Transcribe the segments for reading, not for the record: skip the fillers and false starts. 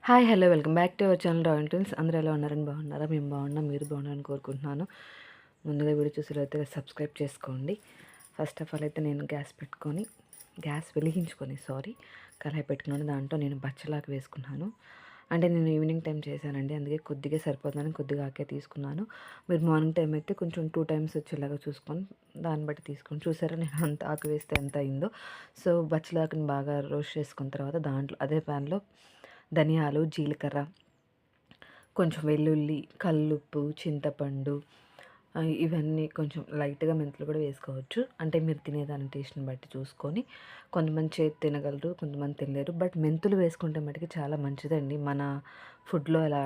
Hi hello welcome back to our channel royal twins. అందరూ ఎలా ఉన్నారని బాగున్నారా? మేము బాగున్నాం, మీరు బాగున్నారని కోరుకుంటున్నాను. ముందుగా వీడియో చూసేటైతే సబ్స్క్రైబ్ చేసుకోండి. ఫస్ట్ ఆఫ్ ఆల్ అయితే నేను గ్యాస్ వెలిగించుకొని కళాయి పెట్టుకున్నాను. దాంట్లో నేను బచ్చలాకు వేసుకున్నాను. అంటే నేను ఈవినింగ్ టైం చేశానండి, అందుకే కొద్దిగా సరిపోతుందని కొద్దిగా ఆకే తీసుకున్నాను. మీరు మార్నింగ్ టైం అయితే కొంచెం 2 టైమ్స్ వచ్చేలాగా చూసుకొని దాన్ని బట్టి తీసుకొని చూసారా నేను అంత ఆకు వేస్తే ఎంత అయిందో. సో బచ్చలాకుని బాగా రోస్ట్ చేసుకున్న తర్వాత దాంట్లో అదే ప్యాన్లో ధనియాలు, జీలకర్ర, కొంచెం వెల్లుల్లి, కల్లుప్పు, చింతపండు, ఇవన్నీ కొంచెం లైట్గా మెంతులు కూడా వేసుకోవచ్చు. అంటే మీరు తినేదాని టేస్ట్ని బట్టి చూసుకొని. కొంతమంది చేతి తినగలరు, కొంతమంది తినలేరు. బట్ మెంతులు వేసుకుంటే మటుకు చాలా మంచిదండి. మన ఫుడ్లో అలా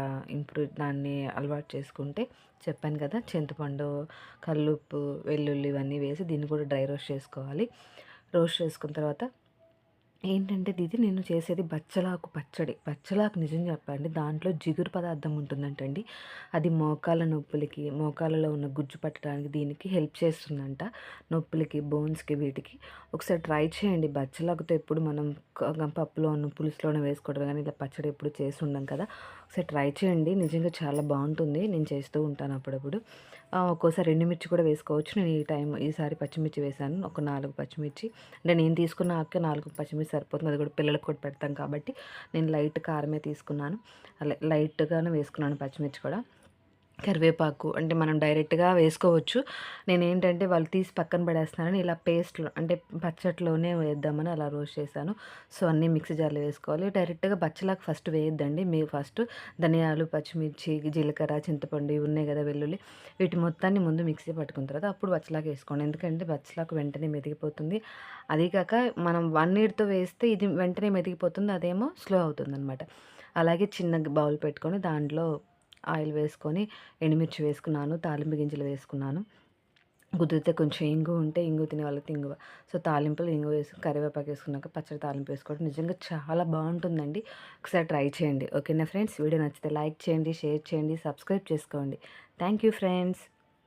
దాన్ని అలవాటు చేసుకుంటే. చెప్పాను కదా, చింతపండు, కల్లుప్పు, వెల్లుల్లి ఇవన్నీ వేసి దీన్ని కూడా డ్రై రోస్ట్ చేసుకోవాలి. రోస్ట్ చేసుకున్న తర్వాత ఏంటంటే ఇది నేను చేసేది బచ్చలాకు పచ్చడి. బచ్చలాకు నిజం చెప్పండి, దాంట్లో జిగురు పదార్థం ఉంటుందంటండి. అది మోకాళ్ళ నొప్పులకి, మోకాళ్ళలో ఉన్న గుజ్జు పట్టడానికి దీనికి హెల్ప్ చేస్తుందంట. నొప్పులకి, బోన్స్కి, వీటికి ఒకసారి ట్రై చేయండి. బచ్చలాకుతో ఎప్పుడు మనం పప్పులోను, పులుసులోనే వేసుకోవడం కానీ ఇలా పచ్చడి ఎప్పుడు చేసి ఉండం కదా. ఒకసారి ట్రై చేయండి, నిజంగా చాలా బాగుంటుంది. నేను చేస్తూ ఉంటాను అప్పుడప్పుడు. ఒక్కోసారి ఎండుమిర్చి కూడా వేసుకోవచ్చు. నేను ఈసారి పచ్చిమిర్చి వేసాను, ఒక 4 పచ్చిమిర్చి. అంటే నేను తీసుకున్న ఆకే 4 పచ్చిమిర్చి సరిపోతుంది. అది కూడా పిల్లలకు కూడా పెడతాం కాబట్టి నేను లైట్ కారమే తీసుకున్నాను. లైట్గానే వేసుకున్నాను పచ్చిమిర్చి కూడా. కరివేపాకు అంటే మనం డైరెక్ట్గా వేసుకోవచ్చు. నేనేంటంటే వాళ్ళు తీసి పక్కన పడేస్తున్నారని ఇలా పేస్ట్‌లో అంటే పచ్చట్లోనే వేద్దామని అలా రోస్ట్ చేశాను. సో అన్నీ మిక్సీ జార్‌లో వేసుకోవాలి. డైరెక్ట్‌గా బచ్చలాకు ఫస్ట్ వేయొద్దండి. మీరు ఫస్ట్ ధనియాలు, పచ్చిమిర్చి, జీలకర్ర, చింతపండు ఇవి ఉన్నాయి కదా, వెల్లుల్లి, వీటి మొత్తాన్ని ముందు మిక్సీ పట్టుకున్న తర్వాత అప్పుడు బచ్చలాకు వేసుకోండి. ఎందుకంటే బచ్చలాకు వెంటనే మెదిగిపోతుంది. అదీ కాక మనం 1 నీడ్‌తో వేస్తే ఇది వెంటనే మెదిగిపోతుంది, అదేమో స్లో అవుతుందనమాట. అలాగే చిన్న బౌల్ పెట్టుకొని దాంట్లో ఆయిల్ వేసుకొని ఎండుమిర్చి వేసుకున్నాను, తాలింపు గింజలు వేసుకున్నాను. కుదిరితే కొంచెం ఇంగువ ఉంటే ఇంగువ తినే వాళ్ళకి ఇంగువ. సో తాలింపులో ఇంగువ వేసి కరివేపాకు వేసుకున్నాక పచ్చడి తాలింపు వేసుకోవడం నిజంగా చాలా బాగుంటుందండి. ఒకసారి ట్రై చేయండి. ఓకేనా ఫ్రెండ్స్? వీడియో నచ్చితే లైక్ చేయండి, షేర్ చేయండి, సబ్స్క్రైబ్ చేసుకోండి. Thank you friends.